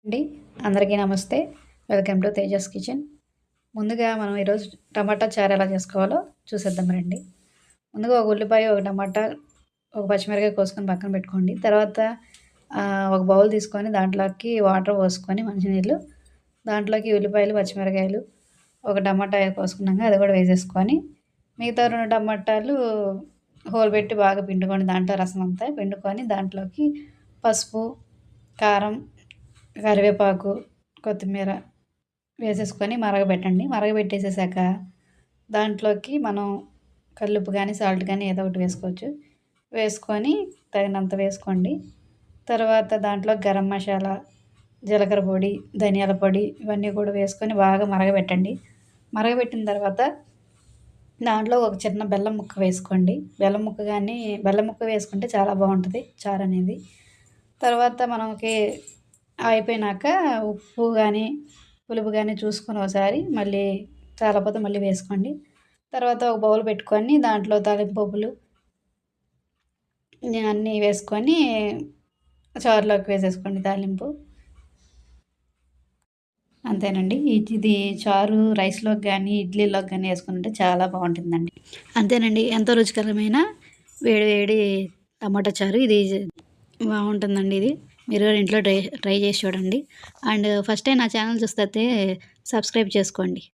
అండి అందరికీ నమస్తే. Welcome to Tejas kitchen. ముందుగా మనం ఈరోజు టమాటా చారు ఎలా చేసుకోవాలో చూసేద్దాం రండి. ముందుగా ఒక ఉల్లిపాయ, ఒక టమాటా, ఒక పచ్చిమిరపకాయ కోసుకొని పక్కన పెట్టుకోండి. తర్వాత ఒక బౌల్ తీసుకొని దాంట్లోకి వాటర్ పోసుకొని మంచినీళ్ళు, దాంట్లోకి ఉల్లిపాయలు, పచ్చిమిరపకాయలు, ఒక టమాటా కోసుకున్నాక అది కూడా వేసేసుకొని మిగతా 2 టమాటాలు హోల్ పెట్టి బాగా పిండుకొని దాంట్లో రసం అంతా పిండుకొని దాంట్లోకి పసుపు, కారం, కరివేపాకు, కొత్తిమీర వేసేసుకొని మరగబెట్టండి. మరగబెట్టేసేసాక దాంట్లోకి మనం కల్లుప్పు కానీ, సాల్ట్ కానీ ఏదో ఒకటి వేసుకోవచ్చు. వేసుకొని తగినంత వేసుకోండి. తర్వాత దాంట్లో గరం మసాలా, జీలకర్ర పొడి, ధనియాల పొడి ఇవన్నీ కూడా వేసుకొని బాగా మరగబెట్టండి. మరగబెట్టిన తర్వాత దాంట్లో ఒక చిన్న బెల్లం ముక్క వేసుకోండి. బెల్లం ముక్క వేసుకుంటే చాలా బాగుంటుంది చారు అనేది. తర్వాత మనకి అయిపోయినాక ఉప్పు కానీ, పులుపు కానీ చూసుకొని ఒకసారి మళ్ళీ చాలకపోతే మళ్ళీ వేసుకోండి. తర్వాత ఒక బౌల్ పెట్టుకొని దాంట్లో తాలింపు పోపులు అన్నీ వేసుకొని చారులోకి వేసేసుకోండి తాలింపు. అంతేనండి. ఇది చారు రైస్‌లోకి గానీ, ఇడ్లీలోకి గానీ ఏసుకుంటే చాలా బావుంటుందండి. అంతేనండి. ఎంతో రుచికరమైన వేడి వేడి టమాటా చారు ఇది బావుంటుందండి ఇది. మీరు కూడా ఇంట్లో ట్రై చేసి చూడండి. అండ్ ఫస్ట్ టైం నా ఛానల్ చూస్తే సబ్స్క్రైబ్ చేసుకోండి.